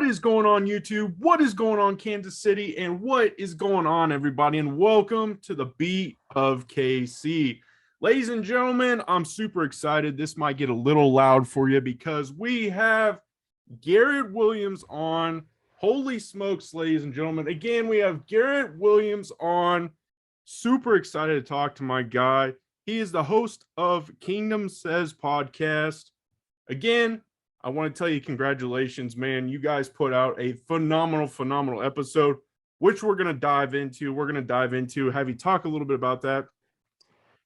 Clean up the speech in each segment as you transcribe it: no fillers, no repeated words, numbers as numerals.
What is going on, YouTube? What is going on, Kansas City? And what is going on, everybody? And welcome to the Beat of KC. Ladies and gentlemen, I'm super excited. This might get a little loud for you because we have Garrett Williams on. Holy smokes, ladies and gentlemen. Again, we have Garrett Williams on. Super excited to talk to my guy. He is the host of Kingdom Says podcast. Again, I want to tell you congratulations, man. You guys put out a phenomenal episode, which we're going to dive into. Have you talk a little bit about that.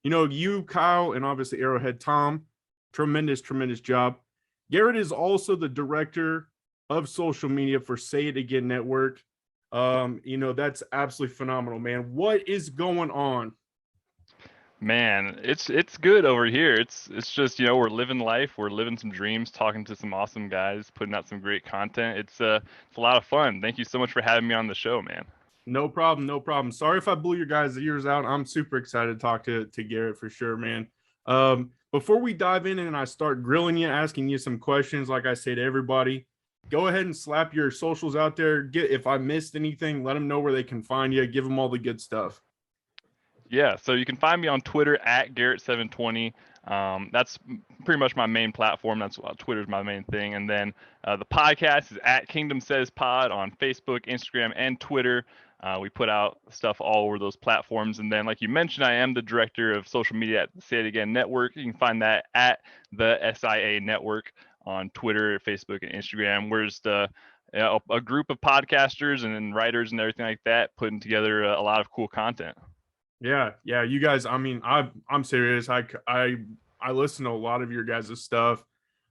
You know, you, Kyle, and obviously Arrowhead Tom, tremendous job. Garrett is also the director of social media for Say It Again Network. You know, that's absolutely phenomenal, man. What is going on? Man, it's good over here. It's just, we're living life, we're living some dreams, talking to some awesome guys, putting out some great content. It's a lot of fun. Thank you so much for having me on the show, man. No problem. Sorry if I blew your guys' ears out. I'm super excited to talk to Garrett for sure, man. Before we dive in and I start grilling you, asking you some questions, like I say to everybody, go ahead and slap your socials out there. If I missed anything, let them know where they can find you. Give them all the good stuff. Yeah, so you can find me on Twitter at Garrett720. That's pretty much my main platform. That's Twitter's my main thing. And then the podcast is at Kingdom Says Pod on Facebook, Instagram, and Twitter. We put out stuff all over those platforms. And then, like you mentioned, I am the director of social media at the Say It Again Network. You can find that at the SIA Network on Twitter, Facebook, and Instagram. We're just a group of podcasters and writers and everything like that, putting together a lot of cool content. Yeah, you guys. I mean, I'm serious. I listen to a lot of your guys' stuff.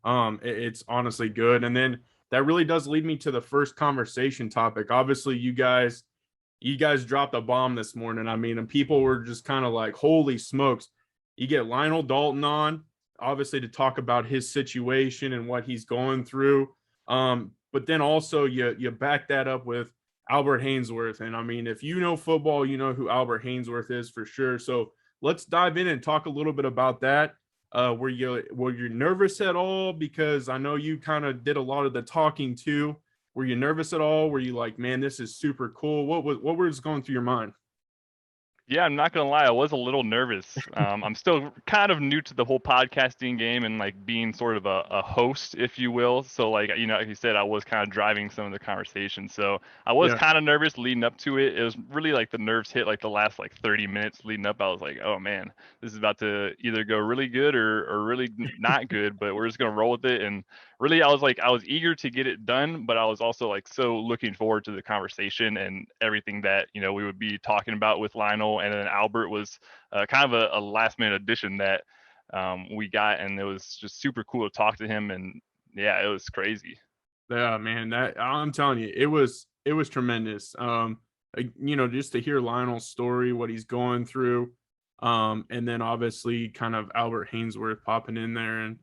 It's honestly good. And then that really does lead me to the first conversation topic. Obviously, you guys dropped a bomb this morning. I mean, and people were just kind of like, "Holy smokes!" You get Lionel Dalton on, obviously, to talk about his situation and what he's going through. But then also you back that up with Albert Haynesworth. And I mean, if you know football, you know who Albert Haynesworth is for sure. So let's dive in and talk a little bit about that. Were you nervous at all? Because I know you kind of did a lot of the talking too. Were you nervous at all? Were you like, man, this is super cool? What was going through your mind? Yeah, I'm not gonna lie, I was a little nervous. I'm still kind of new to the whole podcasting game and like being sort of a host, if you will. So like like you said, I was kind of driving some of the conversation. So I was kind of nervous leading up to it. It was really like the nerves hit like the last like 30 minutes leading up. I was like, oh man, this is about to either go really good or really not good. But we're just gonna roll with it. And really, I was eager to get it done, but I was also like so looking forward to the conversation and everything that we would be talking about with Lionel. And then Albert was kind of a last minute addition that we got, and it was just super cool to talk to him. And yeah, it was crazy. Yeah, man, that I'm telling you, it was tremendous. Just to hear Lionel's story, what he's going through, and then obviously kind of Albert Haynesworth popping in there and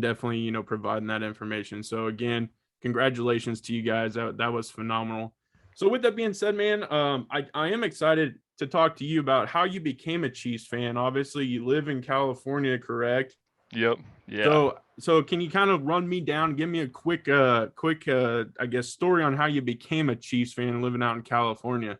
definitely providing that information. So again, congratulations to you guys. That was phenomenal. So with that being said, man, I am excited to talk to you about how you became a Chiefs fan. Obviously, you live in California, correct? Yep. Yeah. So can you kind of run me down, give me a quick I guess story on how you became a Chiefs fan living out in California?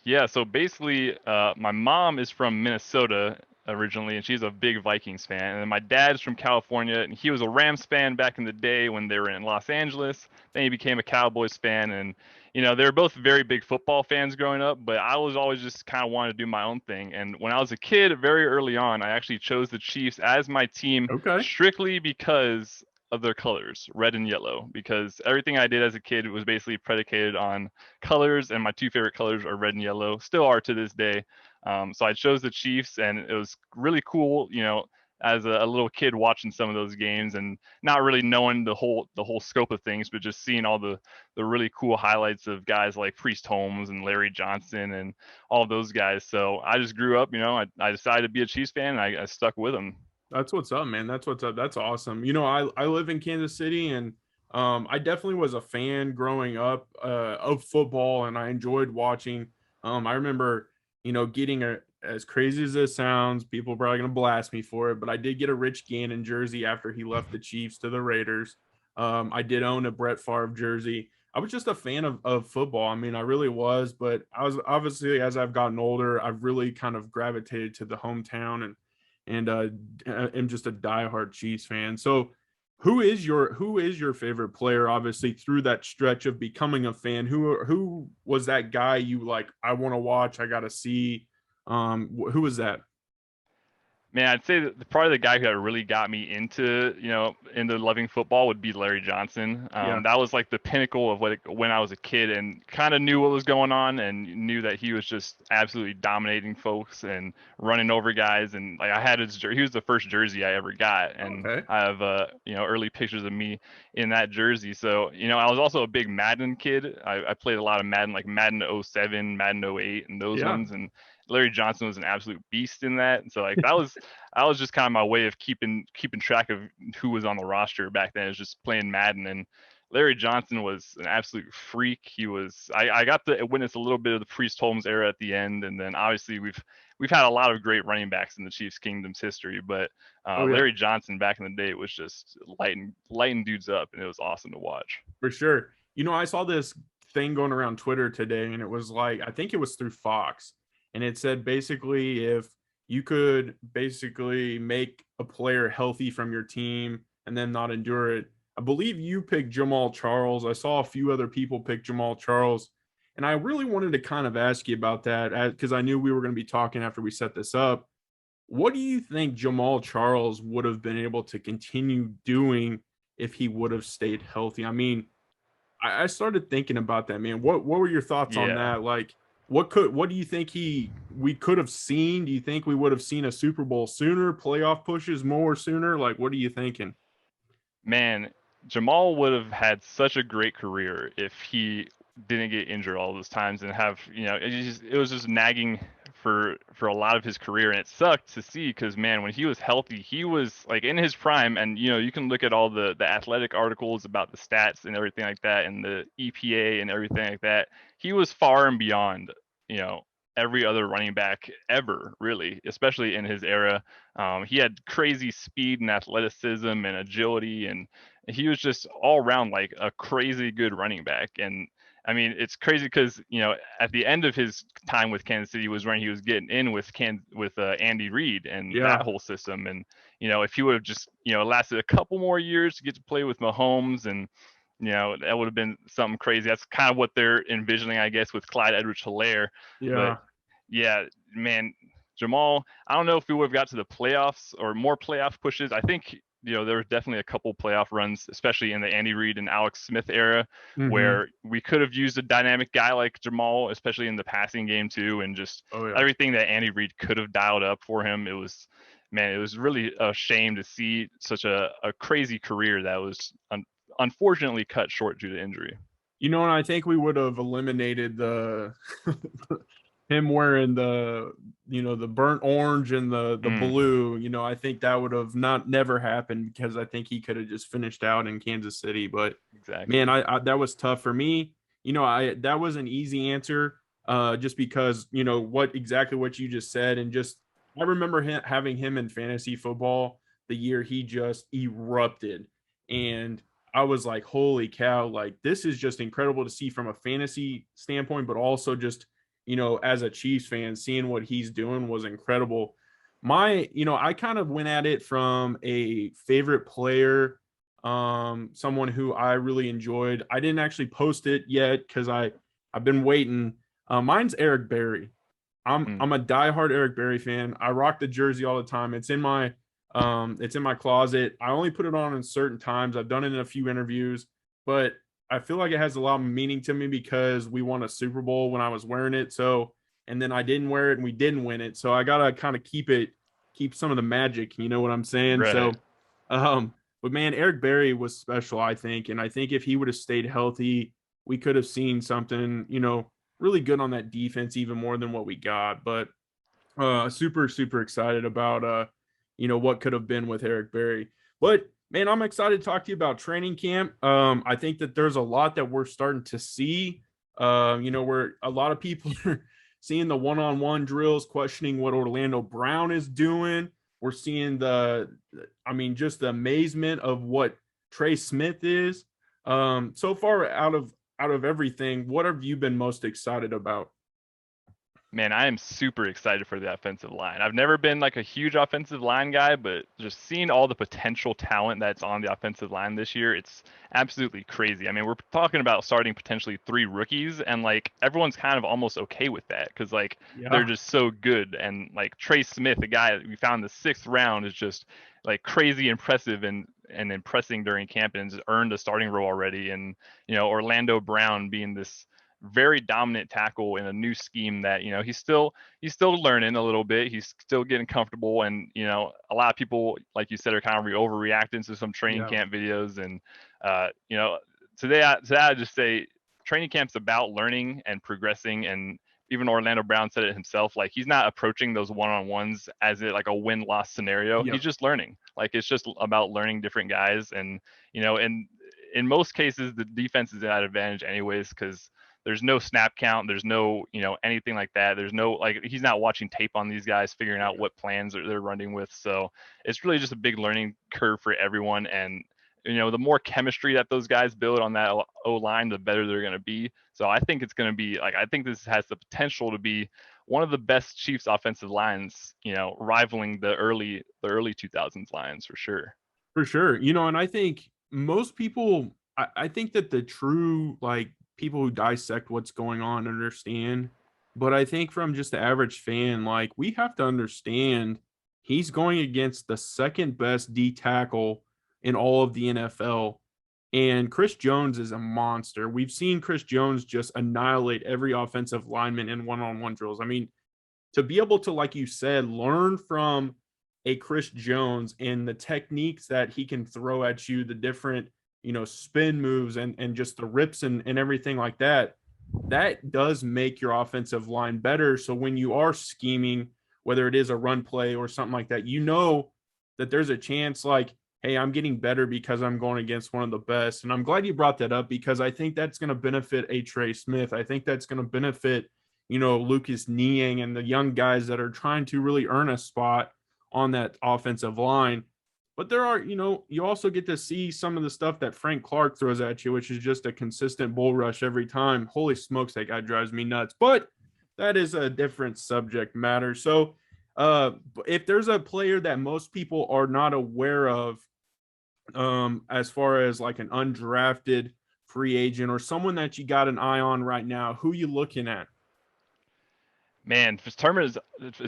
Yeah, so basically, my mom is from Minnesota originally, and she's a big Vikings fan. And then my dad's from California, and he was a Rams fan back in the day when they were in Los Angeles. Then he became a Cowboys fan, and they were both very big football fans growing up. But I was always just kind of wanted to do my own thing. And when I was a kid, very early on, I actually chose the Chiefs as my team strictly because of their colors, red and yellow, because everything I did as a kid was basically predicated on colors, and my two favorite colors are red and yellow, still are to this day. So I chose the Chiefs, and it was really cool, as a little kid watching some of those games and not really knowing the whole scope of things, but just seeing all the really cool highlights of guys like Priest Holmes and Larry Johnson and all those guys. So I just grew up, I decided to be a Chiefs fan, and I stuck with them. That's what's up, man. That's what's up. That's awesome. I live in Kansas City, and I definitely was a fan growing up of football, and I enjoyed watching. I remember, getting as crazy as this sounds, people are probably gonna blast me for it, but I did get a Rich Gannon jersey after he left the Chiefs to the Raiders. I did own a Brett Favre jersey. I was just a fan of football. I mean, I really was, but I was obviously as I've gotten older, I've really kind of gravitated to the hometown and am just a diehard Chiefs fan. So who is your favorite player, obviously, through that stretch of becoming a fan? Who was that guy you like, I want to watch, I gotta see? Who was that? Man, I'd say that probably the guy who really got me into loving football would be Larry Johnson. Yeah. That was like the pinnacle of when I was a kid and kind of knew what was going on and knew that he was just absolutely dominating folks and running over guys. And like I had he was the first jersey I ever got, and Okay. I have early pictures of me in that jersey. So I was also a big Madden kid. I played a lot of Madden, like Madden 07, Madden 08, and those Yeah. ones. And Larry Johnson was an absolute beast in that. And so like that was just kind of my way of keeping track of who was on the roster back then. It was just playing Madden, and Larry Johnson was an absolute freak. I got to witness a little bit of the Priest Holmes era at the end, and then obviously we've had a lot of great running backs in the Chiefs Kingdom's history, but Oh yeah. Larry Johnson back in the day was just lighting dudes up, and it was awesome to watch. For sure. I saw this thing going around Twitter today, and it was like, I think it was through Fox, and it said basically if you could basically make a player healthy from your team and then not endure it. I believe you picked Jamal Charles. I saw a few other people pick Jamal Charles. And I really wanted to kind of ask you about that because I knew we were going to be talking after we set this up. What do you think Jamal Charles would have been able to continue doing if he would have stayed healthy? I mean, I started thinking about that, man. What were your thoughts on Yeah. that? Like, what do you think we could have seen? Do you think we would have seen a Super Bowl sooner, playoff pushes more sooner? Like, what are you thinking? Man, Jamal would have had such a great career if he didn't get injured all those times and have, it was just nagging for a lot of his career, and it sucked to see because man, when he was healthy, he was like in his prime, and you can look at all the athletic articles about the stats and everything like that, and the EPA and everything like that. He was far and beyond, you know, every other running back ever, really, especially in his era. He had crazy speed and athleticism and agility, and he was just all around like a crazy good running back. And I mean, it's crazy because at the end of his time with Kansas City was when he was getting in with Andy Reid and that Yeah, whole system. And if he would have just lasted a couple more years to get to play with Mahomes, and that would have been something crazy. That's kind of what they're envisioning, I guess, with Clyde Edwards-Helaire. But yeah. yeah, man, Jamal, I don't know if we would have got to the playoffs or more playoff pushes. I think, there was definitely a couple playoff runs, especially in the Andy Reid and Alex Smith era, Mm-hmm. where we could have used a dynamic guy like Jamal, especially in the passing game too, and just Oh yeah. everything that Andy Reid could have dialed up for him. It was really a shame to see such a crazy career that was unfortunately cut short due to injury. And I think we would have eliminated the him wearing the burnt orange and the Mm, blue. I think that would have not never happened because I think he could have just finished out in Kansas City. But man, exactly. I that was tough for me. I that was an easy answer, just because what you just said, and just I remember having him in fantasy football the year he just erupted, and I was like, holy cow, like this is just incredible to see from a fantasy standpoint, but also just as a Chiefs fan, seeing what he's doing was incredible. I kind of went at it from a favorite player, someone who I really enjoyed. I didn't actually post it yet because I've been waiting. Mine's Eric Berry. Mm, I'm a diehard Eric Berry fan. I rock the jersey all the time. It's in my closet. I only put it on in certain times. I've done it in a few interviews, but I feel like it has a lot of meaning to me because we won a Super Bowl when I was wearing it. So, and then I didn't wear it and we didn't win it. So I gotta kind of keep some of the magic. You know what I'm saying? right. So, but man, Eric Berry was special, I think, and I think if he would have stayed healthy, we could have seen something, really good on that defense, even more than what we got. But super super excited about what could have been with Eric Berry. But man, I'm excited to talk to you about training camp. I think that there's a lot that we're starting to see. Where a lot of people are seeing the one-on-one drills, questioning what Orlando Brown is doing. We're seeing just the amazement of what Trey Smith is. So far out of out of everything, what have you been most excited about? Man, I am super excited for the offensive line. I've never been like a huge offensive line guy, but just seeing all the potential talent that's on the offensive line this year, it's absolutely crazy. I mean, we're talking about starting potentially 3 rookies, and like everyone's kind of almost okay with that because like they're Yeah. just so good. And like Trey Smith, the guy that we found in the 6th round, is just like crazy impressive and impressing during camp and has earned a starting role already. And Orlando Brown being this very dominant tackle in a new scheme that he's still learning a little bit. He's still getting comfortable, and a lot of people, like you said, are kind of overreacting to some training Yeah. camp videos. And uh, you know, today I just say training camp's about learning and progressing. And even Orlando Brown said it himself. Like he's not approaching those one-on-ones as like a win-loss scenario. Yeah. He's just learning. Like it's just about learning different guys, and and in most cases the defense is at advantage anyways because there's no snap count. There's no, anything like that. There's no, like, he's not watching tape on these guys, figuring out what plans they're running with. So it's really just a big learning curve for everyone. And, the more chemistry that those guys build on that O line, the better they're going to be. So I think it's going to be like, I think this has the potential to be one of the best Chiefs offensive lines, rivaling the early 2000s lines for sure. For sure. And I think most people, I think that the true, like, people who dissect what's going on understand. But I think from just the average fan, like, we have to understand he's going against the second best D tackle in all of the NFL. And Chris Jones is a monster. We've seen Chris Jones just annihilate every offensive lineman in one-on-one drills. I mean, to be able to, like you said, learn from a Chris Jones and the techniques that he can throw at you, the different, spin moves and just the rips and everything like that, that does make your offensive line better. So when you are scheming, whether it is a run play or something like that, that there's a chance like, hey, I'm getting better because I'm going against one of the best. And I'm glad you brought that up because I think that's going to benefit a Trey Smith. I think that's going to benefit Lucas Niang and the young guys that are trying to really earn a spot on that offensive line. But there are, you also get to see some of the stuff that Frank Clark throws at you, which is just a consistent bull rush every time. Holy smokes, that guy drives me nuts. But that is a different subject matter. So if there's a player that most people are not aware of, as far as like an undrafted free agent or someone that you got an eye on right now, who you looking at? Man, as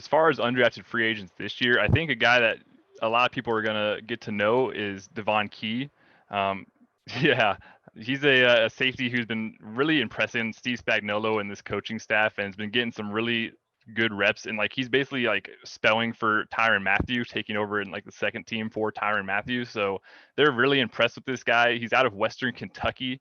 far as undrafted free agents this year, I think a guy that a lot of people are gonna get to know is Devon Key. Um, yeah, he's a safety who's been really impressing Steve Spagnuolo and this coaching staff, and has been getting some really good reps. And like he's basically like spelling for Tyrann Mathieu, taking over in like the second team for Tyrann Mathieu. So they're really impressed with this guy. He's out of Western Kentucky.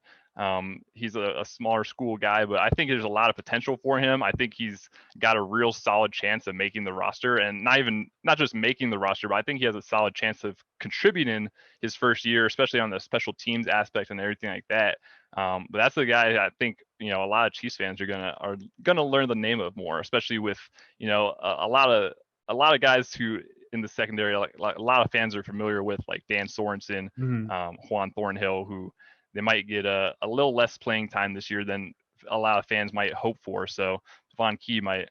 He's a smaller school guy, but I think there's a lot of potential for him. I think he's got a real solid chance of making the roster, and not just making the roster, but I think he has a solid chance of contributing his first year, especially on the special teams aspect and everything like that. But that's the guy I think a lot of Chiefs fans are gonna learn the name of more, especially with a lot of guys who in the secondary, like a lot of fans are familiar with, like Dan Sorensen, Mm-hmm. Juan Thornhill, who they might get a little less playing time this year than a lot of fans might hope for. So Devon Key might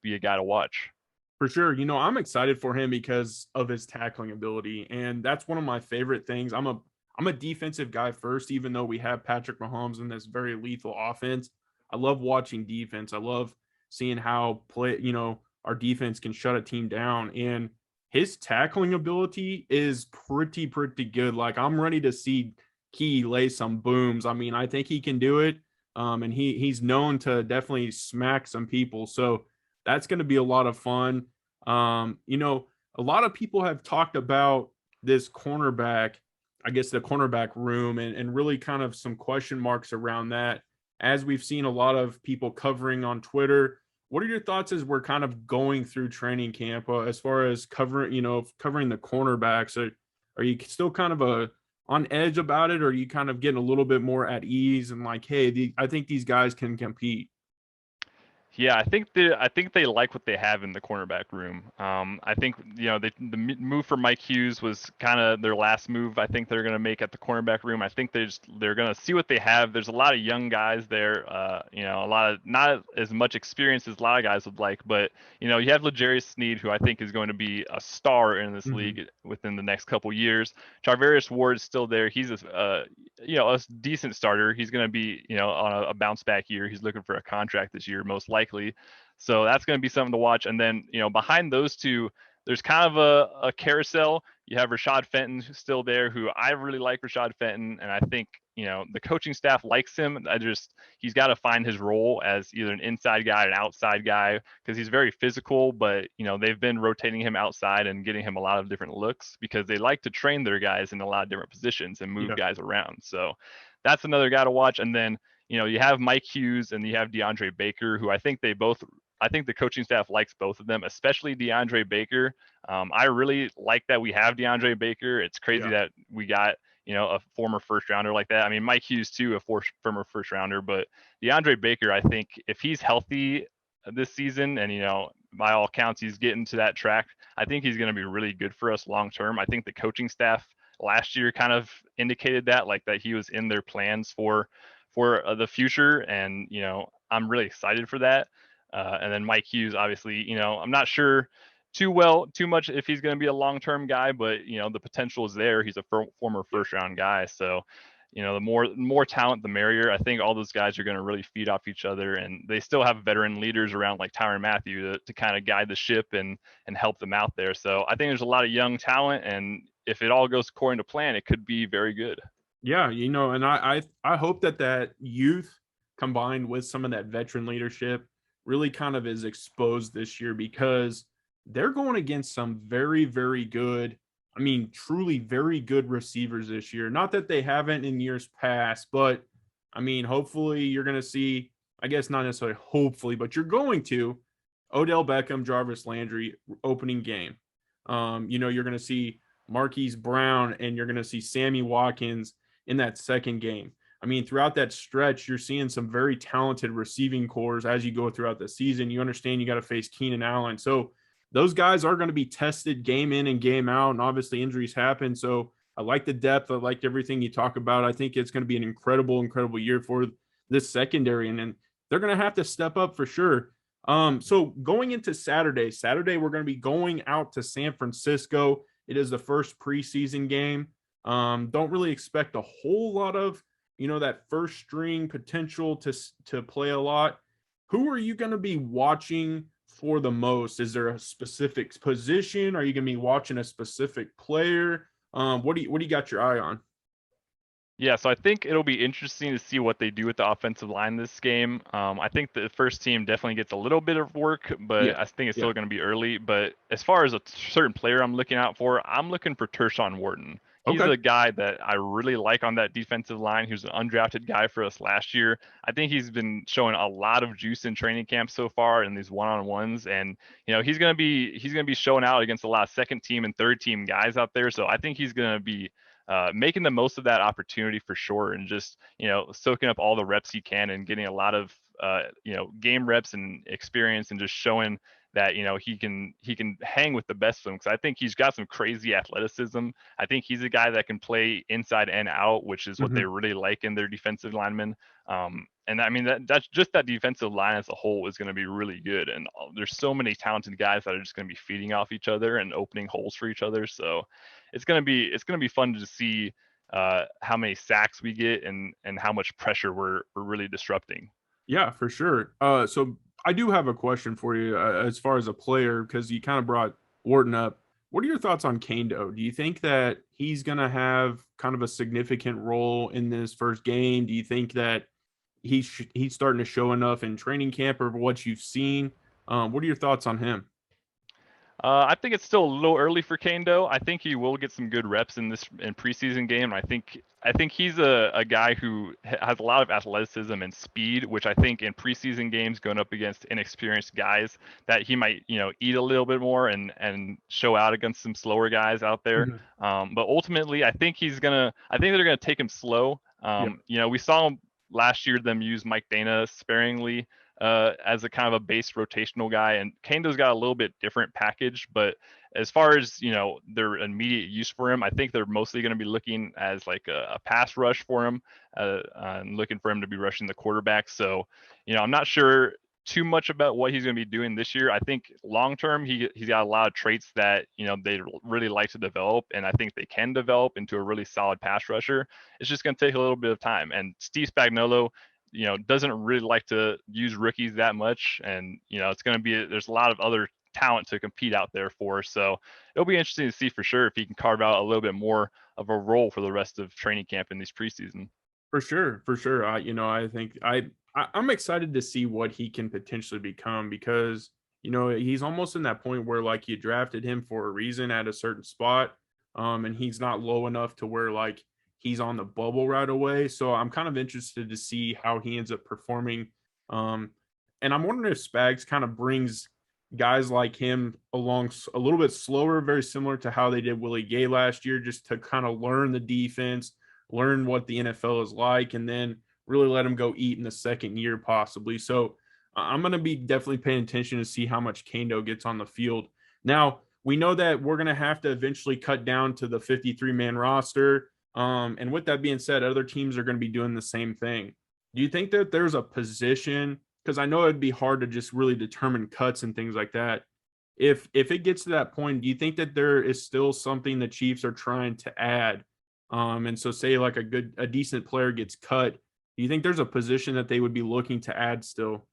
be a guy to watch. For sure. I'm excited for him because of his tackling ability. And that's one of my favorite things. I'm a defensive guy first, even though we have Patrick Mahomes in this very lethal offense. I love watching defense. I love seeing how our defense can shut a team down. And his tackling ability is pretty good. Like I'm ready to see Key lay some booms. I mean, I think he can do it. And he's known to definitely smack some people. So that's going to be a lot of fun. A lot of people have talked about this cornerback, I guess the cornerback room, and really kind of some question marks around that. As we've seen a lot of people covering on Twitter, what are your thoughts as we're kind of going through training camp as far as covering the cornerbacks? Are you still kind of on edge about it, or are you kind of getting a little bit more at ease and like, hey, I think these guys can compete? Yeah, I think they like what they have in the cornerback room. I think the move for Mike Hughes was kind of their last move. I think they're going to make at the cornerback room. I think they're going to see what they have. There's a lot of young guys there. A lot of not as much experience as a lot of guys would like, but you have L'Jarius Sneed, who I think is going to be a star in this Hmm. league within the next couple years. Charvarius Ward is still there. He's a decent starter. He's going to be, on a bounce back year. He's looking for a contract this year, most likely. So that's going to be something to watch. And then, behind those two, there's kind of a carousel. You have Rashad Fenton still there, who I really like Rashad Fenton. And I think, the coaching staff likes him. He's got to find his role as either an inside guy or an outside guy because he's very physical, but, they've been rotating him outside and getting him a lot of different looks because they like to train their guys in a lot of different positions and move Yeah. guys around. So that's another guy to watch. And then, you have Mike Hughes and you have DeAndre Baker, who I think the coaching staff likes both of them, especially DeAndre Baker. I really like that we have DeAndre Baker. It's crazy Yeah. that we got, a former first rounder like that. I mean, Mike Hughes too, former first rounder, but DeAndre Baker, I think if he's healthy this season and, by all accounts, he's getting to that track, I think he's going to be really good for us long term. I think the coaching staff last year kind of indicated that, like that he was in their plans for the future, and I'm really excited for that. And then Mike Hughes, obviously, I'm not sure too much if he's going to be a long-term guy, but the potential is there. He's a former Yeah. first-round guy, so the more talent, the merrier. I think all those guys are going to really feed off each other, and they still have veteran leaders around like Tyrann Mathieu to kind of guide the ship and help them out there. So I think there's a lot of young talent, and if it all goes according to plan, it could be very good. Yeah, and I hope that youth combined with some of that veteran leadership really kind of is exposed this year because they're going against some very, very good, I mean, truly very good receivers this year. Not that they haven't in years past, but I mean, hopefully you're going to see, I guess not necessarily hopefully, but you're going to Odell Beckham, Jarvis Landry opening game. You're going to see Marquise Brown and you're going to see Sammy Watkins in that second game. I mean, throughout that stretch, you're seeing some very talented receiving cores as you go throughout the season. You understand you got to face Keenan Allen. So those guys are going to be tested game in and game out. And obviously, injuries happen. So I like the depth. I like everything you talk about. I think it's going to be an incredible, incredible year for this secondary. And then they're going to have to step up for sure. So going into Saturday, we're going to be going out to San Francisco. It is the first preseason game. Don't really expect a whole lot of, that first string potential to play a lot. Who are you going to be watching for the most? Is there a specific position? Are you going to be watching a specific player? What do you got your eye on? Yeah, so I think it'll be interesting to see what they do with the offensive line this game. I think the first team definitely gets a little bit of work, but Yeah, I think it's yeah. still going to be early. But as far as a certain player I'm looking out for, I'm looking for Tershawn Wharton. He's Okay. a guy that I really like on that defensive line. He was an undrafted guy for us last year. I think he's been showing a lot of juice in training camp so far in these one-on-ones, and he's gonna be showing out against a lot of second team and third team guys out there. So I think he's gonna be making the most of that opportunity for sure, and just soaking up all the reps he can and getting a lot of game reps and experience, and just showing that he can hang with the best of them, because I think he's got some crazy athleticism. I think he's a guy that can play inside and out, which is what they Mhm. really like in their defensive linemen. And I mean that's just that defensive line as a whole is going to be really good, and there's so many talented guys that are just going to be feeding off each other and opening holes for each other. So it's gonna be fun to see how many sacks we get and how much pressure we're really disrupting. Yeah, for sure. So I do have a question for you as far as a player because you kind of brought Wharton up. What are your thoughts on Kando? Do you think that he's going to have kind of a significant role in this first game? Do you think that he's starting to show enough in training camp or what you've seen? What are your thoughts on him? I think it's still a little early for Kane, though. I think he will get some good reps in preseason game. I think he's a guy who has a lot of athleticism and speed, which I think in preseason games going up against inexperienced guys that he might eat a little bit more and show out against some slower guys out there. Mhm. But ultimately, I think they're gonna take him slow. Yeah. We saw him last year them use Mike Dana sparingly. as a kind of a base rotational guy. And Kando's got a little bit different package, but as far as their immediate use for him, I think they're mostly going to be looking as like a pass rush for him, and looking for him to be rushing the quarterback. So, I'm not sure too much about what he's going to be doing this year. I think long term he's got a lot of traits that they really like to develop, and I think they can develop into a really solid pass rusher. It's just going to take a little bit of time. And Steve Spagnuolo, doesn't really like to use rookies that much, and it's going to be there's a lot of other talent to compete out there for. So it'll be interesting to see for sure if he can carve out a little bit more of a role for the rest of training camp in these preseason. For sure, for sure. I think I'm excited to see what he can potentially become because he's almost in that point where like you drafted him for a reason at a certain spot, and he's not low enough to where like he's on the bubble right away. So I'm kind of interested to see how he ends up performing. And I'm wondering if Spags kind of brings guys like him along a little bit slower, very similar to how they did Willie Gay last year, just to kind of learn the defense, learn what the NFL is like, and then really let him go eat in the second year possibly. So I'm going to be definitely paying attention to see how much Kando gets on the field. Now, we know that we're going to have to eventually cut down to the 53-man roster. And with that being said, other teams are going to be doing the same thing. Do you think that there's a position, because I know it'd be hard to just really determine cuts and things like that. If it gets to that point, do you think that there is still something the Chiefs are trying to add? And so say like a decent player gets cut. Do you think there's a position that they would be looking to add still?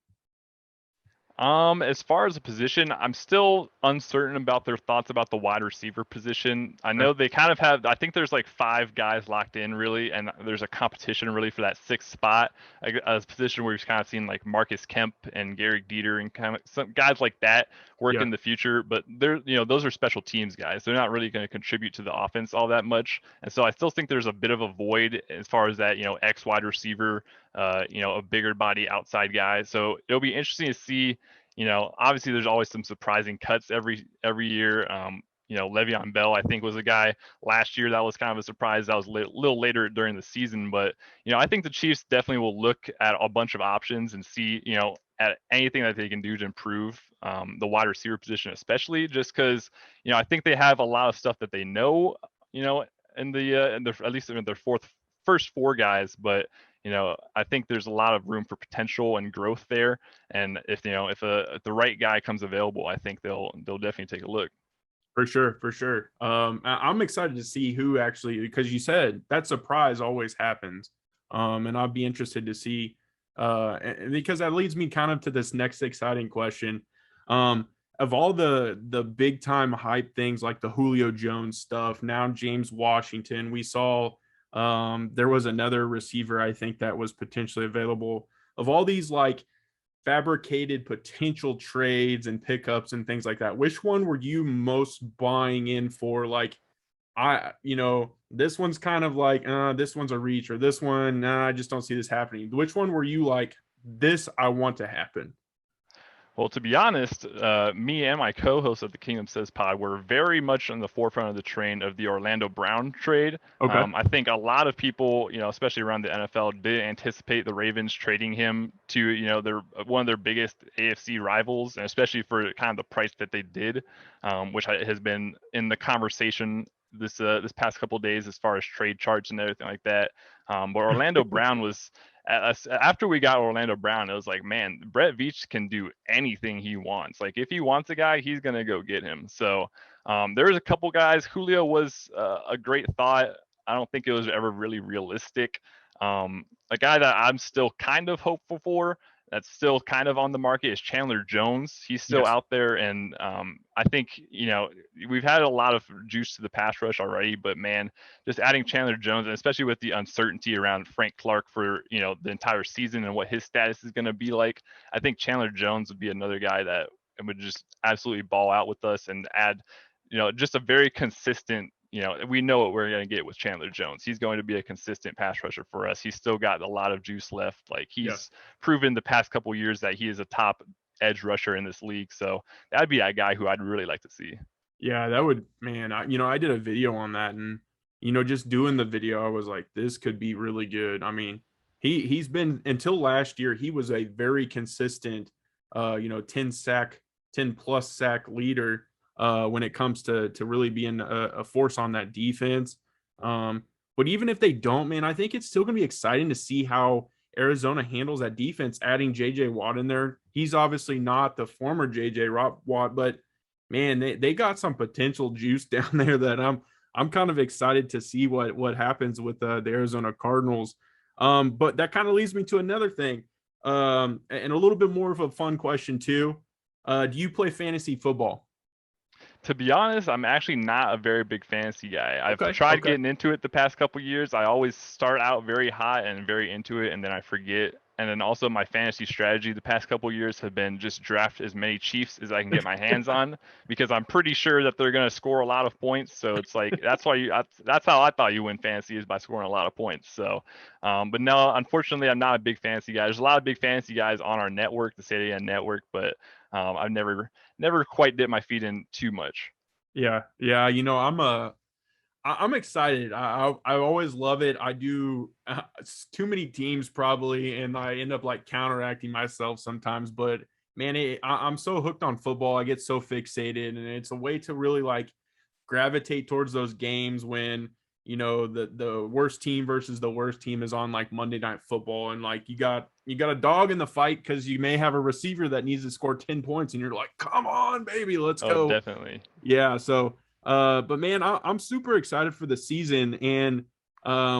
As far as a position, I'm still uncertain about their thoughts about the wide receiver position. I Okay. know they kind of have, I think there's like 5 guys locked in really, and there's a competition really for that 6th spot, a position where you've kind of seen like Marcus Kemp and Gary Dieter and kind of some guys like that work Yeah, in the future, but they're, those are special teams guys. They're not really going to contribute to the offense all that much. And so I still think there's a bit of a void as far as that, X wide receiver, a bigger body outside guy. So it'll be interesting to see. Obviously there's always some surprising cuts every year. Le'Veon Bell, I think, was a guy last year that was kind of a surprise. That was a little later during the season, but I think the Chiefs definitely will look at a bunch of options and see at anything that they can do to improve the wide receiver position, especially just because I think they have a lot of stuff that they know, in the at least in their first 4 guys, but I think there's a lot of room for potential and growth there. And if if the right guy comes available, I think they'll definitely take a look. for sure, for sure. I'm excited to see who actually, because you said that surprise always happens. And I'll be interested to see, because that leads me kind of to this next exciting question. Of all the big time hype things like the Julio Jones stuff, now James Washington, we saw there was another receiver I think that was potentially available. Of all these like fabricated potential trades and pickups and things like that, which one were you most buying in for? Like, this one's kind of like, this one's a reach, or this one, nah, I just don't see this happening. Which one were you like, this I want to happen? Well, to be honest, me and my co-host of the Kingdom Says Pod were very much on the forefront of the train of the Orlando Brown trade. Okay. I think a lot of people, especially around the NFL, did anticipate the Ravens trading him to, their one of their biggest AFC rivals, and especially for kind of the price that they did, which has been in the conversation this past couple of days as far as trade charts and everything like that. But Orlando Brown was after we got Orlando Brown, it was like, man, Brett Veach can do anything he wants. Like if he wants a guy, he's gonna go get him. So there's a couple guys. Julio was a great thought. I don't think it was ever really realistic. A guy that I'm still kind of hopeful for, that's still kind of on the market, is Chandler Jones. He's still Yes. out there, and I think we've had a lot of juice to the pass rush already, but man, just adding Chandler Jones, and especially with the uncertainty around Frank Clark for the entire season and what his status is going to be like, I think Chandler Jones would be another guy that would just absolutely ball out with us and add just a very consistent. We know what we're going to get with Chandler Jones. He's going to be a consistent pass rusher for us. He's still got a lot of juice left. Like Yeah. he's proven the past couple years that he is a top edge rusher in this league. So that'd be that guy who I'd really like to see. Yeah, that would, man, I did a video on that, and just doing the video, I was like, this could be really good. I mean, He's been, until last year, he was a very consistent 10 plus sack leader when it comes to really being a force on that defense. But even if they don't, man, I think it's still going to be exciting to see how Arizona handles that defense, adding JJ Watt in there. He's obviously not the former JJ Watt, but man, they got some potential juice down there that I'm kind of excited to see what happens with the Arizona Cardinals. But that kind of leads me to another thing, and a little bit more of a fun question too. Do you play fantasy football? To be honest, I'm actually not a very big fantasy guy. I've Okay, tried okay. getting into it the past couple years. I always start out very hot and very into it, and then I forget. And then also my fantasy strategy the past couple years have been just draft as many Chiefs as I can get my hands on because I'm pretty sure that they're going to score a lot of points. So it's like that's how I thought you win fantasy, is by scoring a lot of points. So, but no, unfortunately, I'm not a big fantasy guy. There's a lot of big fantasy guys on our network, the Stadia network, but I've never quite dipped my feet in too much. Yeah, yeah. I'm excited. I always love it. I do. It's too many teams probably, and I end up like counteracting myself sometimes. But man, I'm so hooked on football. I get so fixated, and it's a way to really like gravitate towards those games when the worst team versus the worst team is on like Monday Night Football, and like you got a dog in the fight because you may have a receiver that needs to score 10 points, and you're like, come on, baby, let's Oh, go. definitely. Yeah. So, but man, I'm super excited for the season. And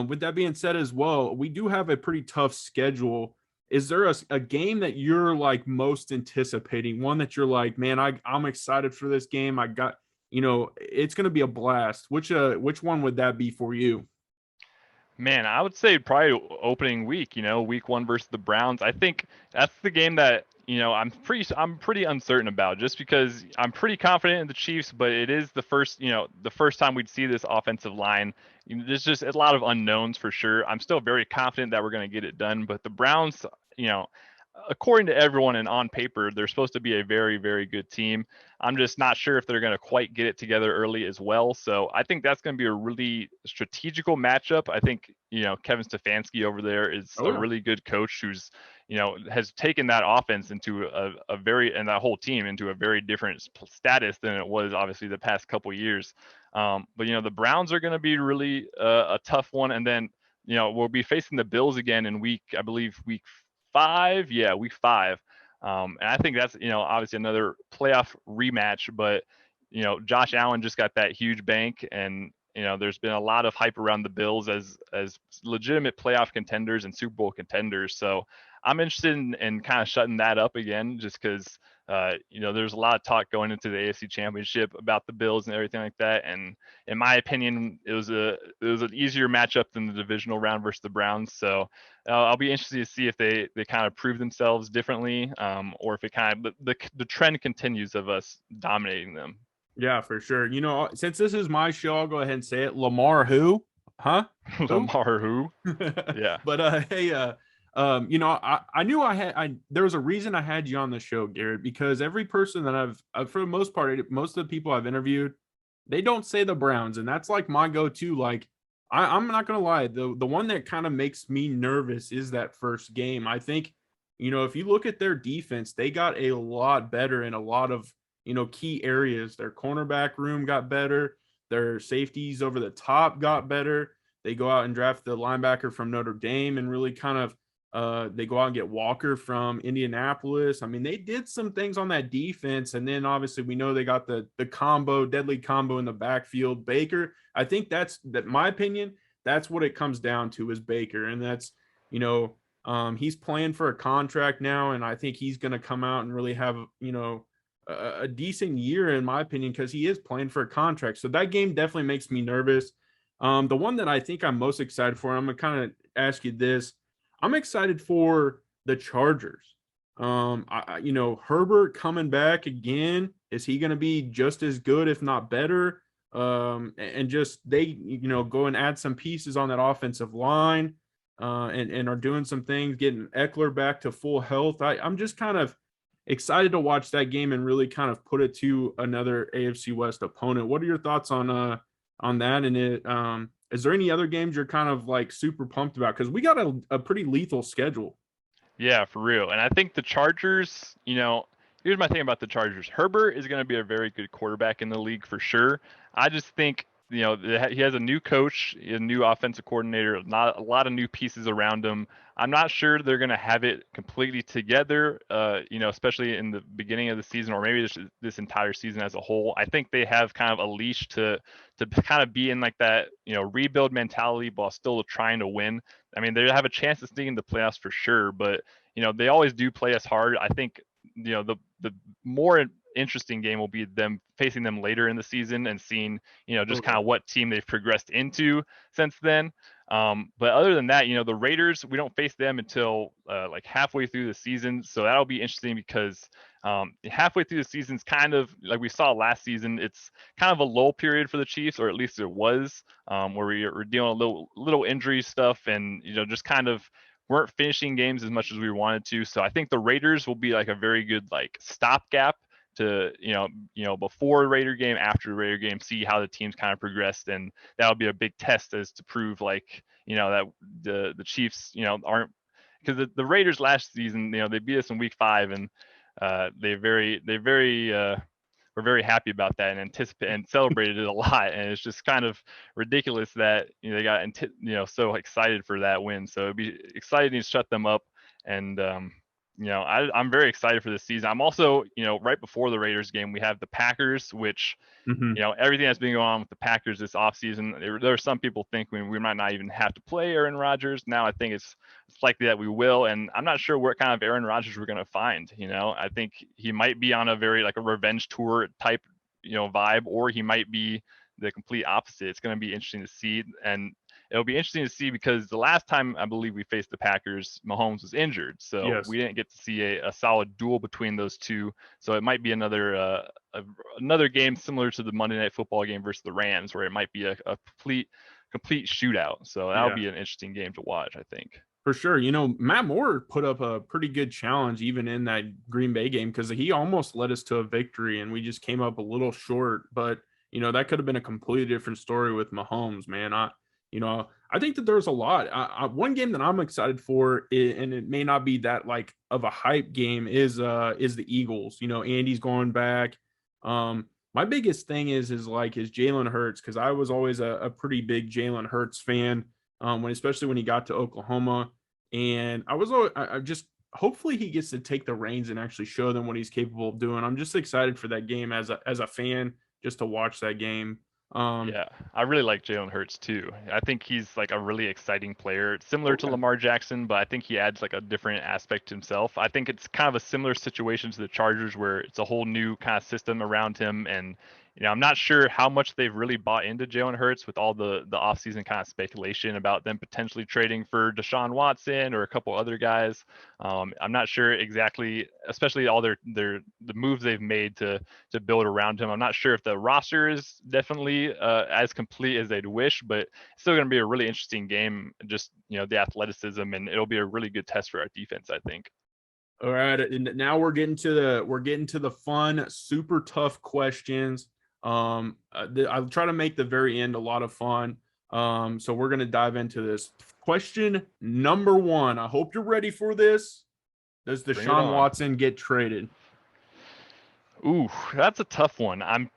with that being said, as well, we do have a pretty tough schedule. Is there a game that you're like most anticipating? One that you're like, man, I'm excited for this game. I got, it's going to be a blast. Which one would that be for you? Man, I would say probably opening week, week one versus the Browns. I think that's the game that, I'm pretty uncertain about, just because I'm pretty confident in the Chiefs, but it is the first time we'd see this offensive line. There's just a lot of unknowns for sure. I'm still very confident that we're going to get it done, but the Browns, you know, according to everyone and on paper, they're supposed to be a very, very good team. I'm just not sure if they're going to quite get it together early as well. So I think that's going to be a really strategical matchup. I think, Kevin Stefanski over there is Oh a yeah. really good coach who's, has taken that offense into and that whole team into a very different status than it was obviously the past couple years. But, the Browns are going to be really a tough one. And then, we'll be facing the Bills again in I believe week 5. Yeah, week 5. And I think that's, obviously another playoff rematch, but, Josh Allen just got that huge bank, and, there's been a lot of hype around the Bills as legitimate playoff contenders and Super Bowl contenders. So I'm interested in kind of shutting that up again, just because, there's a lot of talk going into the AFC Championship about the Bills and everything like that. And in my opinion, it was an easier matchup than the divisional round versus the Browns. So I'll be interested to see if they kind of prove themselves differently, or if it kind of the trend continues of us dominating them. Yeah, for sure. Since this is my show, I'll go ahead and say it. Lamar who? Huh? Who? Lamar who? Yeah. But hey, I knew there was a reason I had you on the show, Garrett, because every person that for the most part, most of the people I've interviewed, they don't say the Browns, and that's like my go-to. Like, I'm not gonna lie, the one that kind of makes me nervous is that first game. I think, if you look at their defense, they got a lot better in a lot of key areas. Their cornerback room got better. Their safeties over the top got better. They go out and draft the linebacker from Notre Dame and really kind of they go out and get Walker from Indianapolis. I mean, they did some things on that defense, and then obviously we know they got the deadly combo in the backfield. Baker, I think that's my opinion. That's what it comes down to is Baker, and that's he's playing for a contract now, and I think he's going to come out and really have a decent year in my opinion because he is playing for a contract. So that game definitely makes me nervous. The one that I think I'm most excited for, I'm gonna kind of ask you this. I'm excited for the Chargers. Herbert coming back again. Is he going to be just as good, if not better? And just they, go and add some pieces on that offensive line, and are doing some things, getting Eckler back to full health. I'm just kind of excited to watch that game and really kind of put it to another AFC West opponent. What are your thoughts on that? And Is there any other games you're kind of like super pumped about? Because we got a pretty lethal schedule. Yeah, for real. And I think the Chargers, here's my thing about the Chargers. Herbert is going to be a very good quarterback in the league for sure. I just think, he has a new coach, a new offensive coordinator, not a lot of new pieces around him. I'm not sure they're going to have it completely together, especially in the beginning of the season or maybe this entire season as a whole. I think they have kind of a leash to kind of be in like that, rebuild mentality while still trying to win. I mean, they have a chance to sneak into the playoffs for sure, but they always do play us hard. I think the more interesting game will be them facing them later in the season and seeing just kind of what team they've progressed into since then. But other than that, the Raiders, we don't face them until like halfway through the season, so that'll be interesting because halfway through the season's kind of like we saw last season. It's kind of a lull period for the Chiefs, or at least it was, where we were dealing with little injury stuff and just kind of weren't finishing games as much as we wanted to. So I think the Raiders will be like a very good like stopgap to before the Raider game, after the Raider game, see how the teams kind of progressed, and that'll be a big test as to prove like that the Chiefs aren't, because the Raiders last season they beat us in week 5 and we're very happy about that and anticipate and celebrated it a lot. And it's just kind of ridiculous that they got so excited for that win. So it'd be exciting to shut them up. And I'm very excited for this season. I'm also right before the Raiders game we have the Packers, which everything that's been going on with the Packers this offseason, there are some people thinking we might not even have to play Aaron Rodgers. Now I think it's likely that we will, and I'm not sure what kind of Aaron Rodgers we're going to find. I think he might be on a very like a revenge tour type vibe, or he might be the complete opposite. It's going to be interesting to see, and it'll be interesting to see because the last time I believe we faced the Packers, Mahomes was injured, so we didn't get to see a solid duel between those two. So it might be another game similar to the Monday Night Football game versus the Rams, where it might be a complete shootout. So that'll be an interesting game to watch, I think. For sure. Matt Moore put up a pretty good challenge even in that Green Bay game because he almost led us to a victory and we just came up a little short. But, that could have been a completely different story with Mahomes, man. I think that there's a lot. One game that I'm excited for, and it may not be that like of a hype game, is the Eagles. Andy's going back. My biggest thing is Jalen Hurts, because I was always a pretty big Jalen Hurts fan, especially when he got to Oklahoma. And I just hopefully he gets to take the reins and actually show them what he's capable of doing. I'm just excited for that game as a fan, just to watch that game. Yeah, I really like Jalen Hurts too. I think he's like a really exciting player, similar to Lamar Jackson, but I think he adds like a different aspect to himself. I think it's kind of a similar situation to the Chargers where it's a whole new kind of system around him. And I'm not sure how much they've really bought into Jalen Hurts with all the offseason kind of speculation about them potentially trading for Deshaun Watson or a couple other guys. I'm not sure exactly, especially all the moves they've made to build around him. I'm not sure if the roster is definitely as complete as they'd wish, but it's still going to be a really interesting game. Just the athleticism, and it'll be a really good test for our defense, I think. All right, and now we're getting to the fun, super tough questions. I'll try to make the very end a lot of fun. So we're going to dive into this. Question number 1. I hope you're ready for this. Does Deshaun Watson get traded? Ooh, that's a tough one. I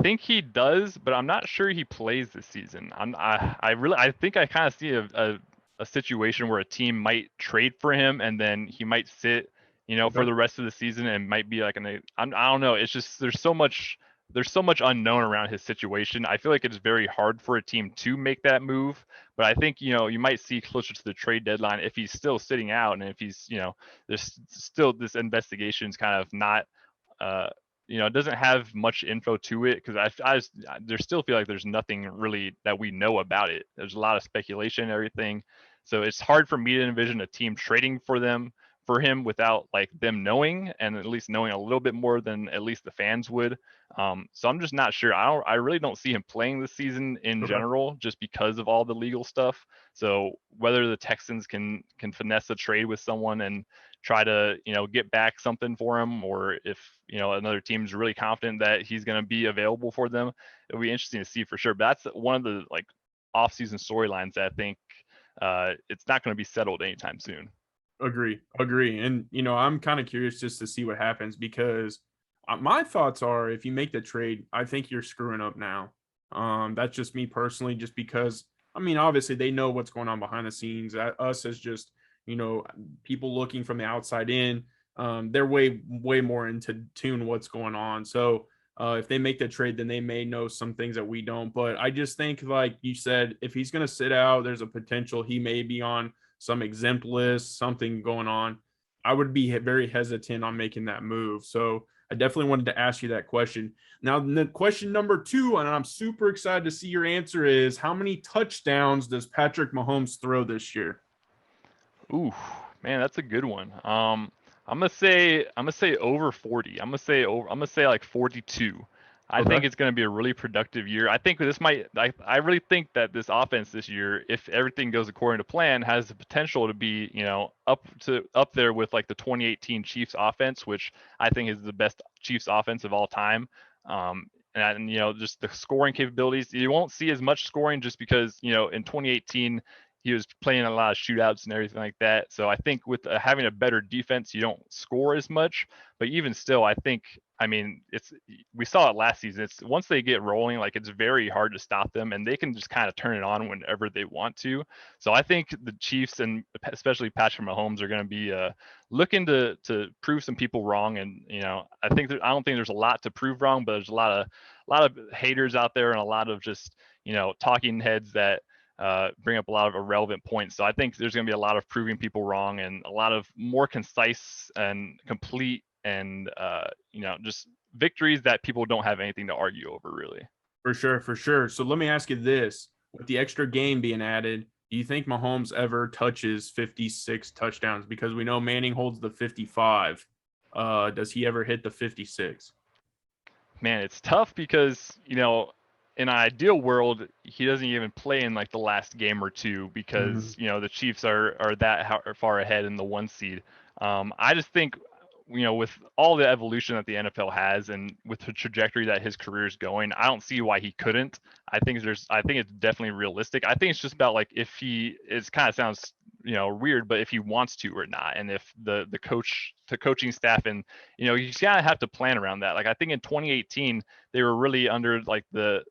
think he does, but I'm not sure he plays this season. I think I kind of see a situation where a team might trade for him and then he might sit for the rest of the season and might be like I don't know. It's just there's so much unknown around his situation. I feel like it's very hard for a team to make that move, but I think you might see closer to the trade deadline if he's still sitting out and if he's there's still this investigation's kind of not it doesn't have much info to it because I there still feel like there's nothing really that we know about it. There's a lot of speculation and everything, so it's hard for me to envision a team trading for him without like them knowing, and at least knowing a little bit more than at least the fans would. So I'm just not sure. I really don't see him playing this season in general, just because of all the legal stuff. So whether the Texans can finesse a trade with someone and try to, get back something for him, or if, another team's really confident that he's going to be available for them, it'll be interesting to see for sure. But that's one of the like off-season storylines that I think it's not going to be settled anytime soon. Agree. And I'm kind of curious just to see what happens because my thoughts are if you make the trade, I think you're screwing up now. That's just me personally, just because I mean, obviously they know what's going on behind the scenes. Us as just people looking from the outside in, they're way more into tune what's going on. So if they make the trade, then they may know some things that we don't. But I just think, like you said, if he's going to sit out, there's a potential he may be on some exempt list, something going on. I would be very hesitant on making that move. So I definitely wanted to ask you that question. Now, the question number 2, and I'm super excited to see your answer, is how many touchdowns does Patrick Mahomes throw this year? Ooh, man, that's a good one. I'm gonna say over 40. I'm gonna say like 42. I Okay. think it's going to be a really productive year. I think this might. I really think that this offense this year, if everything goes according to plan, has the potential to be, up there with like the 2018 Chiefs offense, which I think is the best Chiefs offense of all time. And just the scoring capabilities. You won't see as much scoring just because, in 2018 he was playing a lot of shootouts and everything like that. So I think with having a better defense, you don't score as much. But even still, I mean, we saw it last season. It's once they get rolling, like it's very hard to stop them, and they can just kind of turn it on whenever they want to. So I think the Chiefs and especially Patrick Mahomes are going to be looking to prove some people wrong. And I don't think there's a lot to prove wrong, but there's a lot of haters out there and a lot of just talking heads that bring up a lot of irrelevant points. So I think there's going to be a lot of proving people wrong and a lot of more concise and complete and just victories that people don't have anything to argue over, really. For sure, for sure. So let me ask you this. With the extra game being added, do you think Mahomes ever touches 56 touchdowns? Because we know Manning holds the 55. Does he ever hit the 56? Man, it's tough because in an ideal world, he doesn't even play in like the last game or two because Mm-hmm. the Chiefs are that far ahead in the 1 seed. I just think with all the evolution that the NFL has and with the trajectory that his career is going, I don't see why he couldn't. I think it's definitely realistic. I think it's just about like if it kind of sounds weird, but if he wants to or not, and if the coaching staff and you kind of have to plan around that. Like I think in 2018 they were really under like the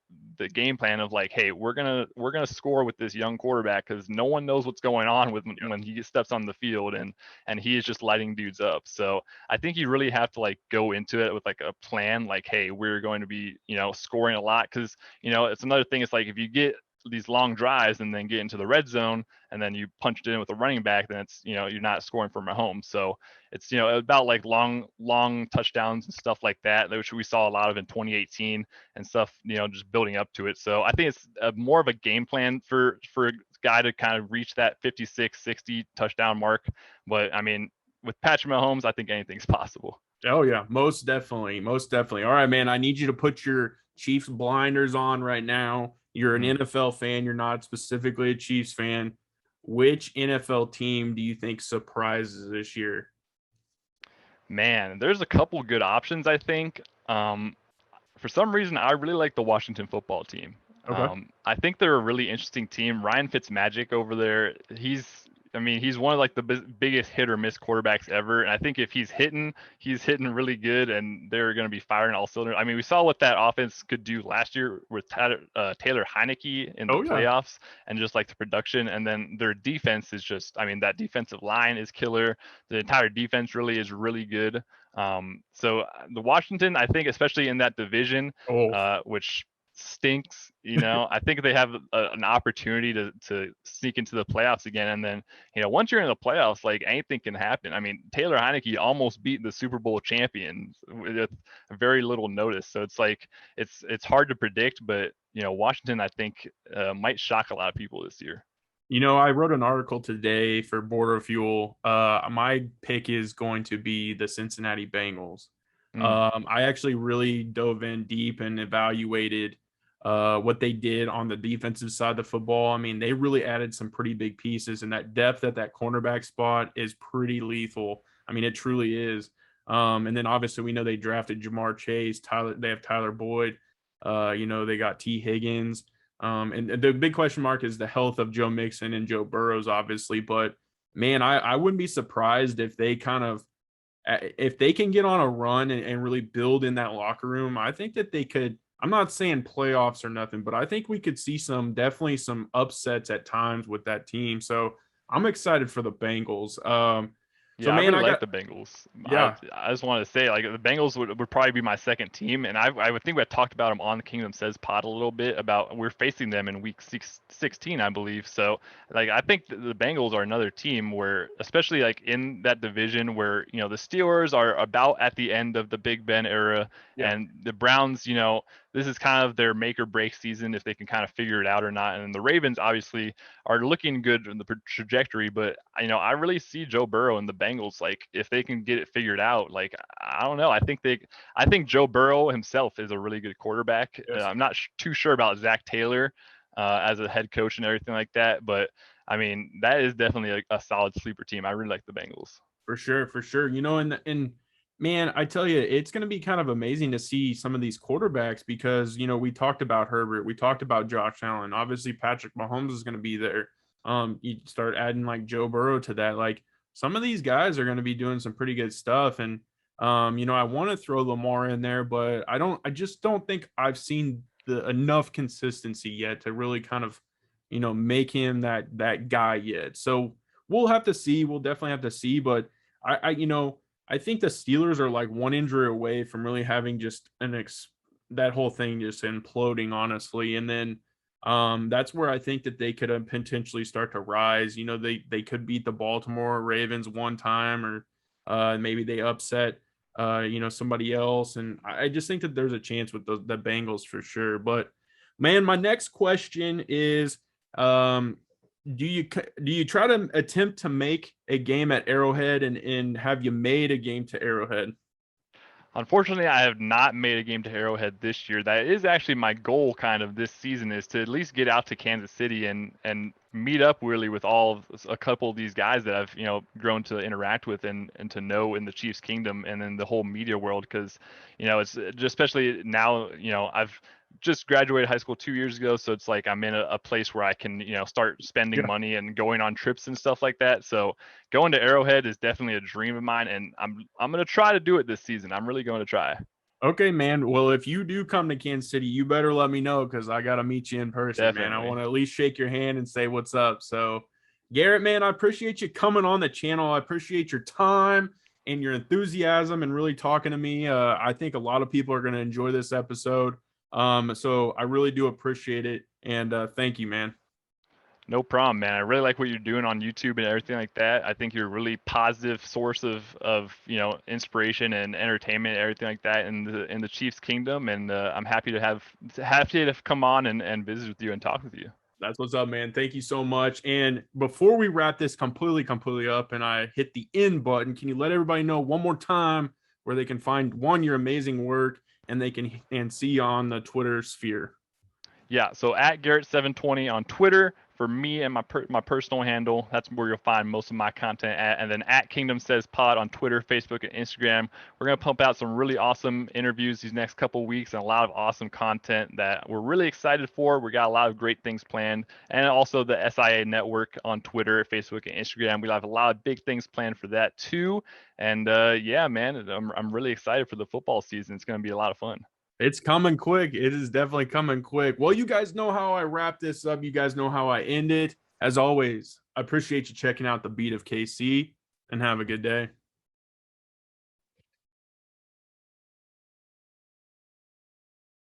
game plan of like, hey, we're gonna score with this young quarterback because no one knows what's going on with when he steps on the field and he is just lighting dudes up. So I think you really have to like go into it with like a plan, like, hey, we're going to be scoring a lot because it's another thing. It's like if you get these long drives and then get into the red zone and then you punch it in with a running back, then it's you're not scoring for Mahomes. So it's about like long touchdowns and stuff like that, which we saw a lot of in 2018 and stuff. Just building up to it. So I think it's more of a game plan for a guy to kind of reach that 56, 60 touchdown mark. But I mean, with Patrick Mahomes, I think anything's possible. Oh yeah, most definitely, most definitely. All right, man. I need you to put your Chiefs blinders on right now. You're an Mm. NFL fan. You're not specifically a Chiefs fan. Which NFL team do you think surprises this year? Man, there's a couple good options, I think. For some reason, I really like the Washington football team. Okay. I think they're a really interesting team. Ryan Fitzmagic over there, I mean, he's one of like the biggest hit or miss quarterbacks ever. And I think if he's hitting really good, and they're going to be firing all cylinders. I mean, we saw what that offense could do last year with Taylor Heineke in the Oh yeah. playoffs, and just like the production. And then their defense is just, I mean, that defensive line is killer. The entire defense really is really good. So the Washington, I think, especially in that division, Oh, which stinks, I think they have an opportunity to sneak into the playoffs again. And then, once you're in the playoffs, like anything can happen. I mean, Taylor Heineke almost beat the Super Bowl champions with very little notice. So it's like, it's hard to predict, but, Washington, I think, might shock a lot of people this year. I wrote an article today for Border Fuel. My pick is going to be the Cincinnati Bengals. Mm. I actually really dove in deep and evaluated what they did on the defensive side of the football. I mean, they really added some pretty big pieces, and that depth at that cornerback spot is pretty lethal. I mean, it truly is. And then obviously we know they drafted Jamar Chase, Tyler. They have Tyler Boyd. They got T. Higgins. And the big question mark is the health of Joe Mixon and Joe Burrows, obviously. But man, I wouldn't be surprised if they kind of if they can get on a run and really build in that locker room. I think that they could. I'm not saying playoffs or nothing, but I think we could see definitely some upsets at times with that team. So I'm excited for the Bengals. So Yeah, I man, really I like got the Bengals. yeah, I just want to say, like, the Bengals would probably be my second team, and I would think we had talked about them on the Kingdom Says pod a little bit about we're facing them in week 16, I believe. So, like, I think the Bengals are another team where, especially like in that division where the Steelers are about at the end of the Big Ben era, yeah, and the Browns, this is kind of their make or break season if they can kind of figure it out or not. And the Ravens obviously are looking good in the trajectory, but I really see Joe Burrow and the Bengals, like, if they can get it figured out, like, I don't know. I think Joe Burrow himself is a really good quarterback. yes. I'm not too sure about Zach Taylor as a head coach and everything like that, but I mean, that is definitely a solid sleeper team. I really like the Bengals. For sure, for sure. And man, I tell you, it's going to be kind of amazing to see some of these quarterbacks because we talked about Herbert, we talked about Josh Allen. Obviously, Patrick Mahomes is going to be there. You start adding like Joe Burrow to that. Like some of these guys are going to be doing some pretty good stuff. And I want to throw Lamar in there, but I just don't think I've seen the enough consistency yet to really kind of, make him that guy yet. So we'll have to see. We'll definitely have to see, but I think the Steelers are like one injury away from really having just that whole thing just imploding, honestly. And then that's where I think that they could potentially start to rise. They could beat the Baltimore Ravens one time, or maybe they upset somebody else. And I just think that there's a chance with the Bengals for sure. But man, my next question is um do you try to attempt to make a game at Arrowhead, and have you made a game to Arrowhead? Unfortunately, I have not made a game to Arrowhead this year. That is actually my goal kind of this season, is to at least get out to Kansas City and meet up really with a couple of these guys that I've, grown to interact with and to know in the Chiefs Kingdom and in the whole media world. Because, it's just, especially now, I've just graduated high school 2 years ago, so it's like I'm in a place where I can, start spending Yeah. money and going on trips and stuff like that. So going to Arrowhead is definitely a dream of mine, and I'm gonna try to do it this season. I'm really going to try. Okay, man. Well, if you do come to Kansas City, you better let me know because I got to meet you in person, man. I Definitely. want to at least shake your hand and say what's up. So, Garrett, man, I appreciate you coming on the channel. I appreciate your time and your enthusiasm and really talking to me. I think a lot of people are going to enjoy this episode. So I really do appreciate it. And thank you, man. No problem, man. I really like what you're doing on YouTube and everything like that. I think you're a really positive source of inspiration and entertainment and everything like that in the Chiefs Kingdom. And I'm happy to come on and visit with you and talk with you. That's what's up, man. Thank you so much. And before we wrap this completely up and I hit the end button, can you let everybody know one more time where they can find your amazing work and they can see you on the Twitter sphere? Yeah, so at Garrett720 on Twitter for me and my personal handle. That's where you'll find most of my content at. And then at Kingdom Says Pod on Twitter, Facebook, and Instagram. We're gonna pump out some really awesome interviews these next couple weeks and a lot of awesome content that we're really excited for. We got a lot of great things planned, and also the SIA network on Twitter, Facebook, and Instagram. We'll have a lot of big things planned for that too. And yeah, man, I'm really excited for the football season. It's gonna be a lot of fun. It's coming quick. It is definitely coming quick. Well, you guys know how I wrap this up. You guys know how I end it. As always, I appreciate you checking out the Beat of KC and have a good day.